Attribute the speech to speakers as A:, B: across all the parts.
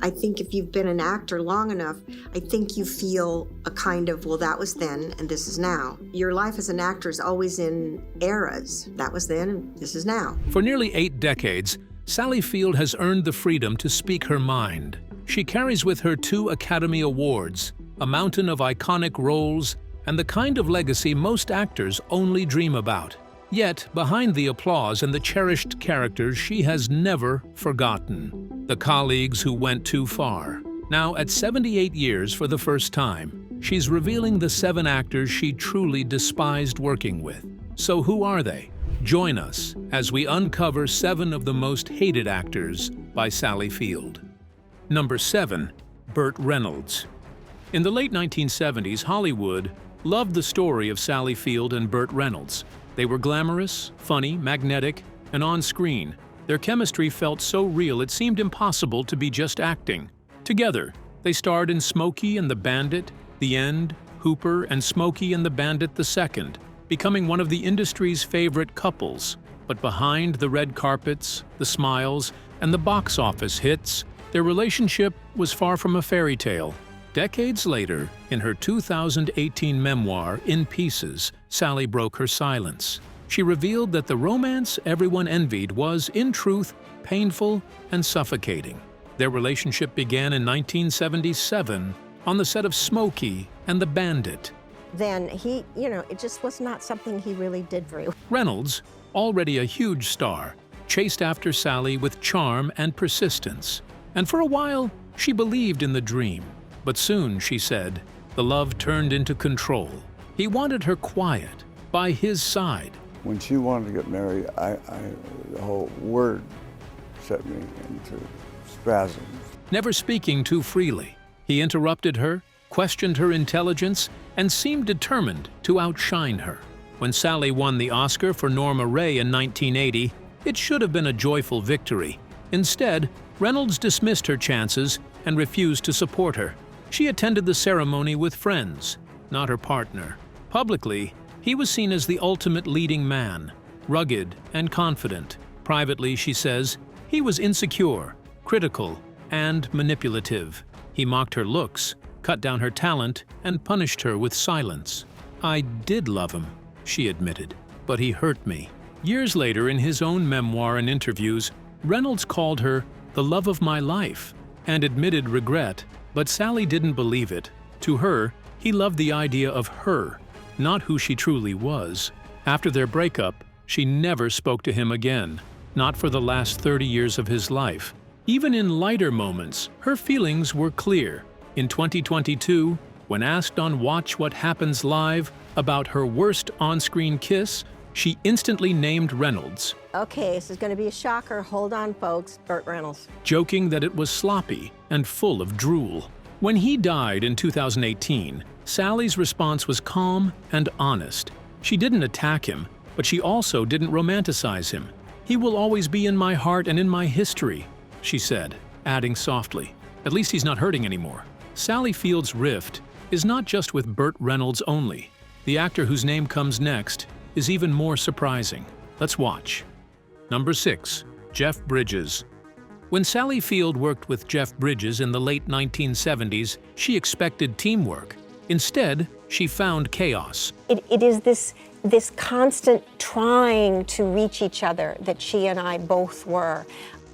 A: I think if you've been an actor long enough, I think you feel a kind of, well, that was then and this is now. Your life as an actor is always in eras. That was then and this is now.
B: For nearly 8 decades, Sally Field has earned the freedom to speak her mind. She carries with her 2 Academy Awards, a mountain of iconic roles, and the kind of legacy most actors only dream about. Yet, behind the applause and the cherished characters she has never forgotten, the colleagues who went too far. Now, at 78 years for the first time, she's revealing the 7 actors she truly despised working with. So who are they? Join us as we uncover 7 of the most hated actors by Sally Field. Number 7. Burt Reynolds. In the late 1970s, Hollywood loved the story of Sally Field and Burt Reynolds. They were glamorous, funny, magnetic, and on-screen. Their chemistry felt so real it seemed impossible to be just acting. Together, they starred in Smokey and the Bandit, The End, Hooper, and Smokey and the Bandit II, becoming one of the industry's favorite couples. But behind the red carpets, the smiles, and the box office hits, their relationship was far from a fairy tale. Decades later, in her 2018 memoir, In Pieces, Sally broke her silence. She revealed that the romance everyone envied was, in truth, painful and suffocating. Their relationship began in 1977 on the set of Smokey and the Bandit.
C: Then it just was not something he really did very well.
B: Reynolds, already a huge star, chased after Sally with charm and persistence. And for a while, she believed in the dream. But soon, she said, the love turned into control. He wanted her quiet, by his side.
D: When she wanted to get married, the whole word set me into spasms.
B: Never speaking too freely, he interrupted her, questioned her intelligence, and seemed determined to outshine her. When Sally won the Oscar for Norma Rae in 1980, it should have been a joyful victory. Instead, Reynolds dismissed her chances and refused to support her. She attended the ceremony with friends, not her partner. Publicly, he was seen as the ultimate leading man, rugged and confident. Privately, she says, he was insecure, critical, and manipulative. He mocked her looks, cut down her talent, and punished her with silence. I did love him, she admitted, but he hurt me. Years later, in his own memoir and interviews, Reynolds called her the love of my life and admitted regret. But Sally didn't believe it. To her, he loved the idea of her, not who she truly was. After their breakup, she never spoke to him again, not for the last 30 years of his life. Even in lighter moments, her feelings were clear. In 2022, when asked on Watch What Happens Live about her worst on-screen kiss, she instantly named Reynolds.
C: Okay, this is going to be a shocker. Hold on, folks. Burt Reynolds.
B: Joking that it was sloppy and full of drool. When he died in 2018, Sally's response was calm and honest. She didn't attack him, but she also didn't romanticize him. He will always be in my heart and in my history, she said, adding softly, at least he's not hurting anymore. Sally Field's rift is not just with Burt Reynolds only. The actor whose name comes next is even more surprising. Let's watch. Number 6. Jeff Bridges. When Sally Field worked with Jeff Bridges in the late 1970s, she expected teamwork. Instead, she found chaos.
C: It is this constant trying to reach each other that she and I both were.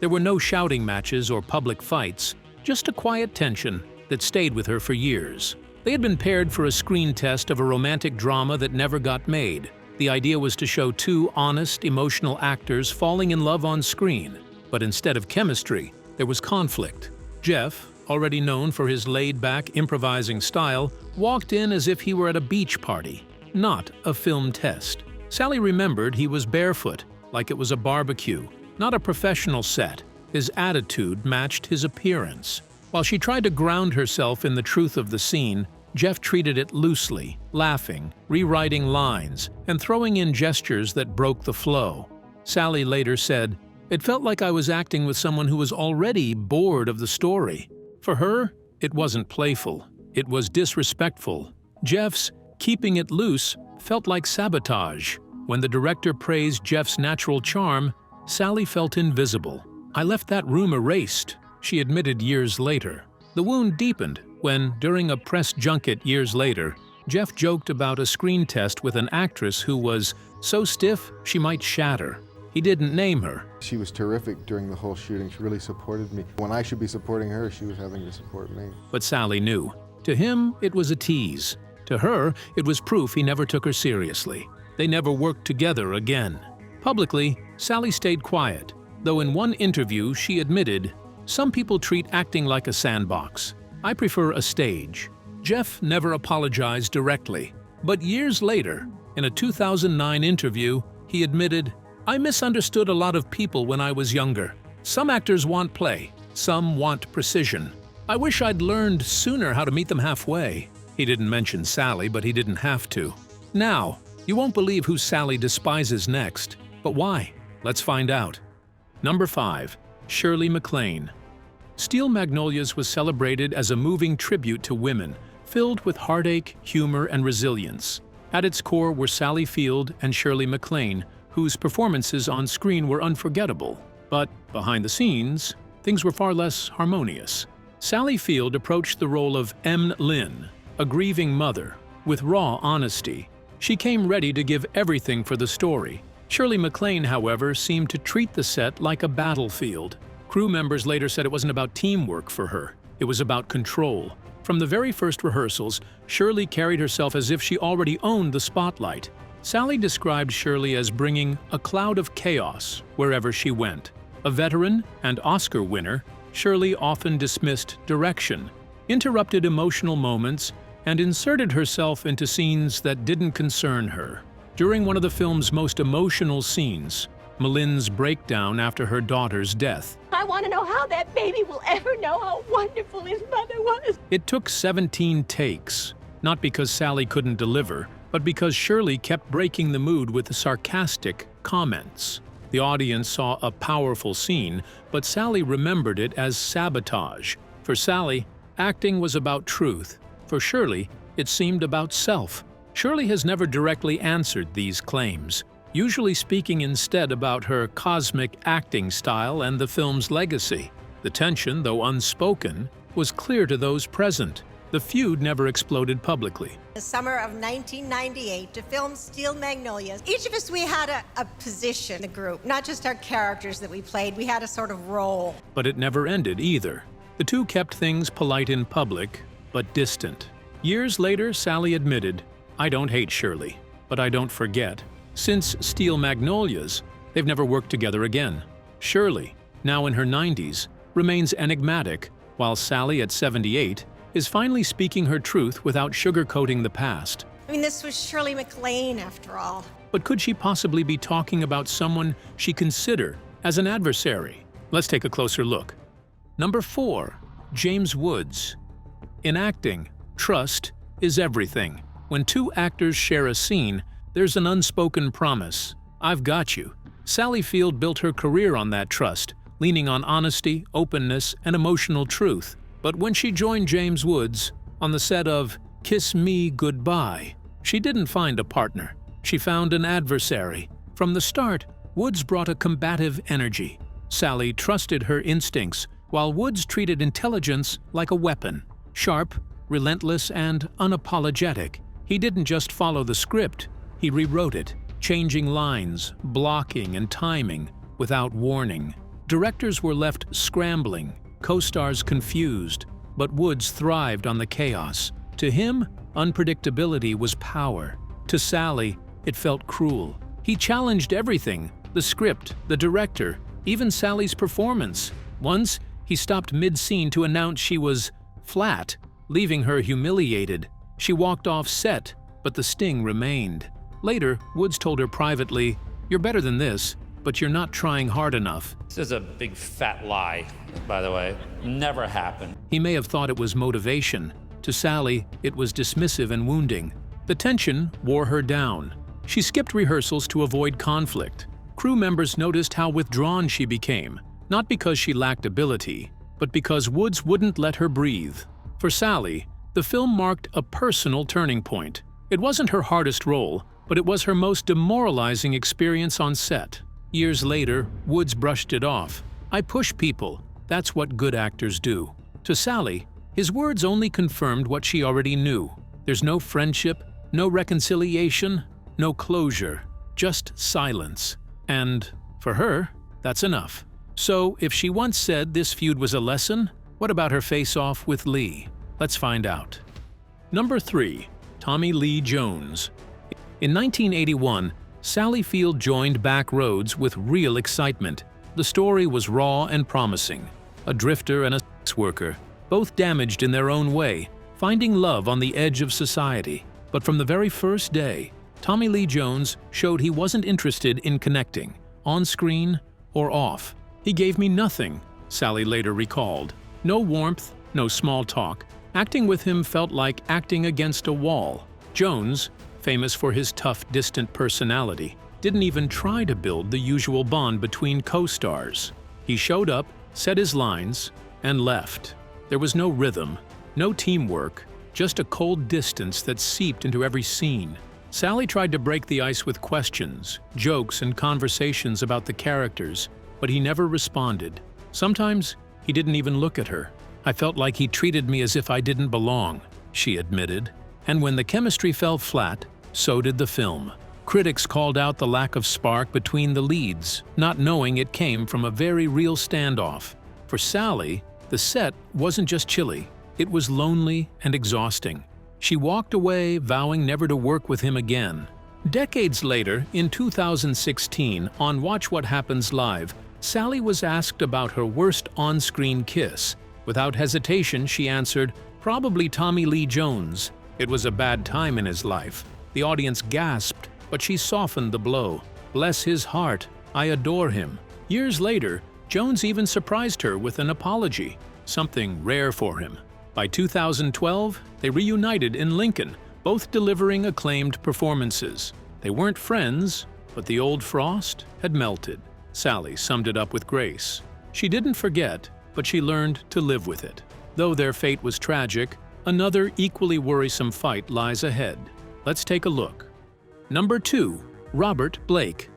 B: There were no shouting matches or public fights, just a quiet tension that stayed with her for years. They had been paired for a screen test of a romantic drama that never got made. The idea was to show 2 honest, emotional actors falling in love on screen. But instead of chemistry, there was conflict. Jeff, already known for his laid-back, improvising style, walked in as if he were at a beach party, not a film test. Sally remembered he was barefoot, like it was a barbecue, not a professional set. His attitude matched his appearance. While she tried to ground herself in the truth of the scene, Jeff treated it loosely, laughing, rewriting lines, and throwing in gestures that broke the flow. Sally later said, "It felt like I was acting with someone who was already bored of the story." For her, it wasn't playful. It was disrespectful. Jeff's keeping it loose felt like sabotage. When the director praised Jeff's natural charm, Sally felt invisible. "I left that room erased," she admitted years later. The wound deepened when, during a press junket years later, Jeff joked about a screen test with an actress who was so stiff she might shatter. He didn't name her.
E: She was terrific during the whole shooting. She really supported me. When I should be supporting her, she was having to support me.
B: But Sally knew. To him, it was a tease. To her, it was proof he never took her seriously. They never worked together again. Publicly, Sally stayed quiet, though in one interview she admitted, "Some people treat acting like a sandbox. I prefer a stage." Jeff never apologized directly, but years later, in a 2009 interview, he admitted, "I misunderstood a lot of people when I was younger. Some actors want play, some want precision. I wish I'd learned sooner how to meet them halfway." He didn't mention Sally, but he didn't have to. Now, you won't believe who Sally despises next. But why? Let's find out. Number 5. Shirley MacLaine. Steel Magnolias was celebrated as a moving tribute to women, filled with heartache, humor, and resilience. At its core were Sally Field and Shirley MacLaine, whose performances on screen were unforgettable. But behind the scenes, things were far less harmonious. Sally Field approached the role of M. Lynn, a grieving mother, with raw honesty. She came ready to give everything for the story. Shirley MacLaine, however, seemed to treat the set like a battlefield. Crew members later said it wasn't about teamwork for her, it was about control. From the very first rehearsals, Shirley carried herself as if she already owned the spotlight. Sally described Shirley as bringing a cloud of chaos wherever she went. A veteran and Oscar winner, Shirley often dismissed direction, interrupted emotional moments, and inserted herself into scenes that didn't concern her. During one of the film's most emotional scenes, Malin's breakdown after her daughter's death.
F: "I want to know how that baby will ever know how wonderful his mother was."
B: It took 17 takes, not because Sally couldn't deliver, but because Shirley kept breaking the mood with sarcastic comments. The audience saw a powerful scene, but Sally remembered it as sabotage. For Sally, acting was about truth. For Shirley, it seemed about self. Shirley has never directly answered these claims, usually speaking instead about her cosmic acting style and the film's legacy. The tension, though unspoken, was clear to those present. The feud never exploded publicly.
G: The summer of 1998 to film Steel Magnolias. Each of us, we had a position in the group, not just our characters that we played, we had a sort of role.
B: But it never ended either. The two kept things polite in public, but distant. Years later, Sally admitted, "I don't hate Shirley, but I don't forget." Since Steel Magnolias, they've never worked together again. Shirley, now in her 90s, remains enigmatic, while Sally at 78 is finally speaking her truth without sugarcoating the past.
G: I mean, this was Shirley MacLaine, after all.
B: But could she possibly be talking about someone she considered as an adversary? Let's take a closer look. Number 4. James Woods. In acting, trust is everything. When two actors share a scene, there's an unspoken promise. "I've got you." Sally Field built her career on that trust, leaning on honesty, openness, and emotional truth. But when she joined James Woods on the set of Kiss Me Goodbye, she didn't find a partner. She found an adversary. From the start, Woods brought a combative energy. Sally trusted her instincts, while Woods treated intelligence like a weapon. Sharp, relentless, and unapologetic. He didn't just follow the script, he rewrote it, changing lines, blocking, and timing without warning. Directors were left scrambling, co-stars confused, but Woods thrived on the chaos. To him, unpredictability was power. To Sally, it felt cruel. He challenged everything, the script, the director, even Sally's performance. Once, he stopped mid-scene to announce she was flat, leaving her humiliated. She walked off set, but the sting remained. Later, Woods told her privately, "You're better than this, but you're not trying hard enough."
H: This is a big fat lie, by the way. Never happened.
B: He may have thought it was motivation. To Sally, it was dismissive and wounding. The tension wore her down. She skipped rehearsals to avoid conflict. Crew members noticed how withdrawn she became, not because she lacked ability, but because Woods wouldn't let her breathe. For Sally, the film marked a personal turning point. It wasn't her hardest role, but it was her most demoralizing experience on set. Years later, Woods brushed it off. "I push people. That's what good actors do. To Sally, his words only confirmed what she already knew. There's no friendship, no reconciliation, no closure, just silence. And for her, that's enough. So, if she once said this feud was a lesson, what about her face-off with Lee? Let's find out. Number 3. Tommy Lee Jones. In 1981, Sally Field joined Back Roads with real excitement. The story was raw and promising. A drifter and a sex worker, both damaged in their own way, finding love on the edge of society. But from the very first day, Tommy Lee Jones showed he wasn't interested in connecting, on screen or off. He gave me nothing, Sally later recalled. No warmth, no small talk. Acting with him felt like acting against a wall. Jones, famous for his tough, distant personality, didn't even try to build the usual bond between co-stars. He showed up, said his lines, and left. There was no rhythm, no teamwork, just a cold distance that seeped into every scene. Sally tried to break the ice with questions, jokes, and conversations about the characters, but he never responded. Sometimes he didn't even look at her. I felt like he treated me as if I didn't belong, she admitted. And when the chemistry fell flat, so did the film. Critics called out the lack of spark between the leads, not knowing it came from a very real standoff. For Sally, the set wasn't just chilly, it was lonely and exhausting. She walked away, vowing never to work with him again. Decades later, in 2016, on Watch What Happens Live, Sally was asked about her worst on-screen kiss. Without hesitation, she answered, "Probably Tommy Lee Jones. It was a bad time in his life." The audience gasped, but she softened the blow. "Bless his heart, I adore him." Years later, Jones even surprised her with an apology, something rare for him. By 2012, they reunited in Lincoln, both delivering acclaimed performances. They weren't friends, but the old frost had melted. Sally summed it up with grace. She didn't forget, but she learned to live with it. Though their fate was tragic, another equally worrisome fight lies ahead. Let's take a look. Number 2. Robert Blake.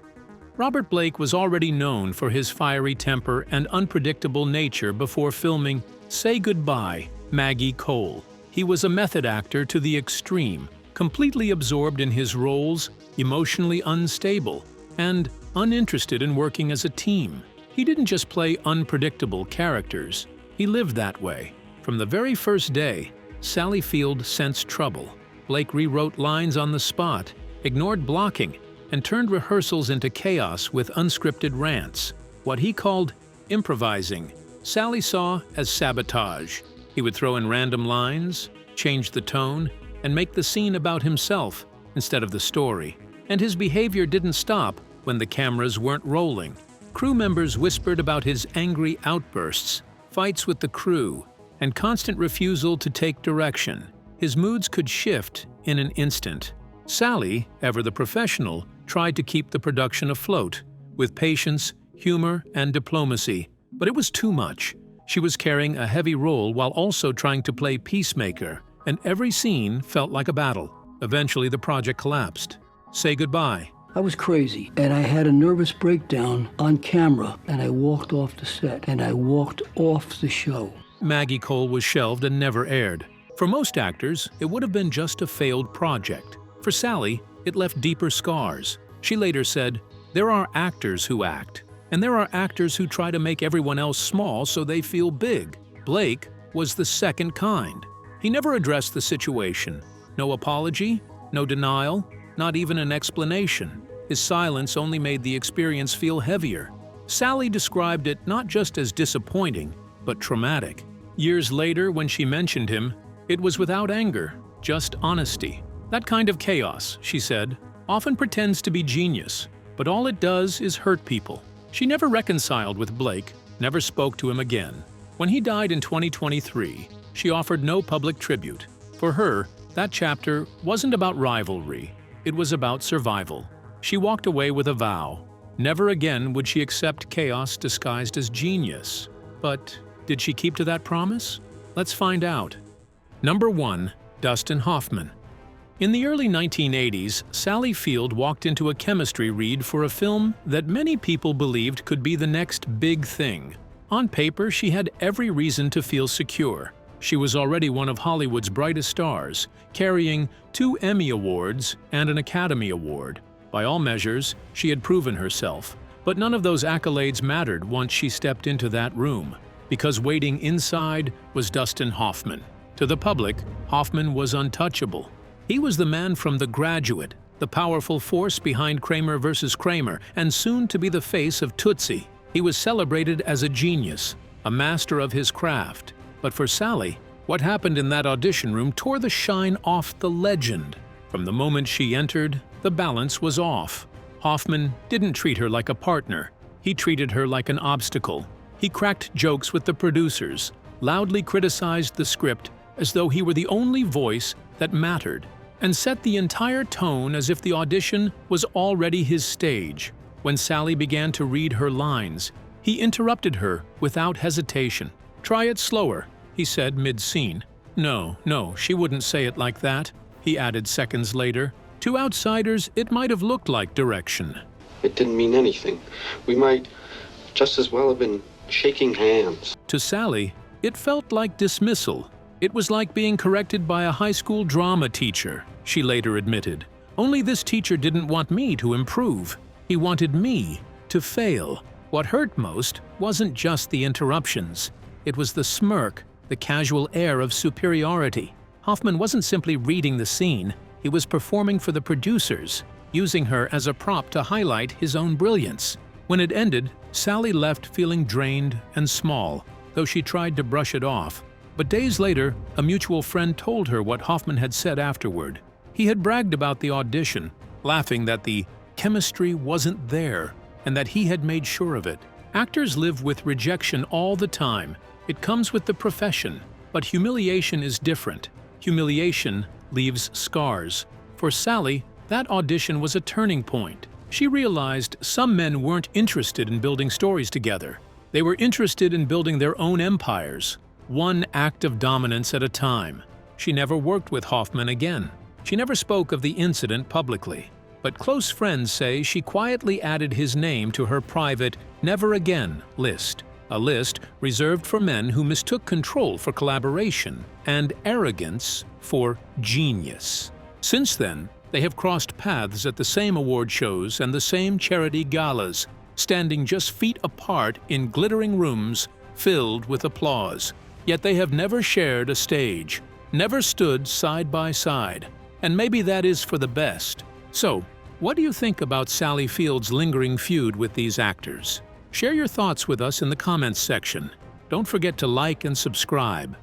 B: Robert Blake was already known for his fiery temper and unpredictable nature before filming Say Goodbye, Maggie Cole. He was a method actor to the extreme, completely absorbed in his roles, emotionally unstable, and uninterested in working as a team. He didn't just play unpredictable characters, he lived that way. From the very first day, Sally Field sensed trouble. Blake rewrote lines on the spot, ignored blocking, and turned rehearsals into chaos with unscripted rants. What he called improvising, Sally saw as sabotage. He would throw in random lines, change the tone, and make the scene about himself instead of the story. And his behavior didn't stop when the cameras weren't rolling. Crew members whispered about his angry outbursts, fights with the crew, and constant refusal to take direction. His moods could shift in an instant. Sally, ever the professional, tried to keep the production afloat, with patience, humor, and diplomacy. But it was too much. She was carrying a heavy role while also trying to play peacemaker, and every scene felt like a battle. Eventually, the project collapsed. Say Goodbye.
I: I was crazy, and I had a nervous breakdown on camera, and I walked off the set, and I walked off the show.
B: Maggie Cole was shelved and never aired. For most actors, it would have been just a failed project. For Sally, it left deeper scars. She later said, "There are actors who act, and there are actors who try to make everyone else small so they feel big." Blake was the second kind. He never addressed the situation. No apology, no denial, not even an explanation. His silence only made the experience feel heavier. Sally described it not just as disappointing, but traumatic. Years later, when she mentioned him, it was without anger, just honesty. That kind of chaos, she said, often pretends to be genius, but all it does is hurt people. She never reconciled with Blake, never spoke to him again. When he died in 2023, she offered no public tribute. For her, that chapter wasn't about rivalry, it was about survival. She walked away with a vow. Never again would she accept chaos disguised as genius. But did she keep to that promise? Let's find out. Number 1. Dustin Hoffman. In the early 1980s, Sally Field walked into a chemistry read for a film that many people believed could be the next big thing. On paper, she had every reason to feel secure. She was already one of Hollywood's brightest stars, carrying 2 Emmy Awards and an Academy Award. By all measures, she had proven herself. But none of those accolades mattered once she stepped into that room, because waiting inside was Dustin Hoffman. To the public, Hoffman was untouchable. He was the man from The Graduate, the powerful force behind Kramer vs. Kramer, and soon to be the face of Tootsie. He was celebrated as a genius, a master of his craft. But for Sally, what happened in that audition room tore the shine off the legend. From the moment she entered, the balance was off. Hoffman didn't treat her like a partner. He treated her like an obstacle. He cracked jokes with the producers, loudly criticized the script as though he were the only voice that mattered, and set the entire tone as if the audition was already his stage. When Sally began to read her lines, he interrupted her without hesitation. "Try it slower," he said mid-scene. No, she wouldn't say it like that," he added seconds later. To outsiders, it might have looked like direction.
J: It didn't mean anything. We might just as well have been shaking hands.
B: To Sally, it felt like dismissal. It was like being corrected by a high school drama teacher, she later admitted. Only this teacher didn't want me to improve. He wanted me to fail. What hurt most wasn't just the interruptions. It was the smirk, the casual air of superiority. Hoffman wasn't simply reading the scene. He was performing for the producers, using her as a prop to highlight his own brilliance. When it ended, Sally left feeling drained and small, though she tried to brush it off. But days later, a mutual friend told her what Hoffman had said afterward. He had bragged about the audition, laughing that the chemistry wasn't there and that he had made sure of it. Actors live with rejection all the time. It comes with the profession. But humiliation is different. Humiliation leaves scars. For Sally, that audition was a turning point. She realized some men weren't interested in building stories together. They were interested in building their own empires, one act of dominance at a time. She never worked with Hoffman again. She never spoke of the incident publicly. But close friends say she quietly added his name to her private "Never Again" list, a list reserved for men who mistook control for collaboration and arrogance for genius. Since then, they have crossed paths at the same award shows and the same charity galas, standing just feet apart in glittering rooms filled with applause. Yet they have never shared a stage, never stood side by side. And maybe that is for the best. So, what do you think about Sally Field's lingering feud with these actors? Share your thoughts with us in the comments section. Don't forget to like and subscribe.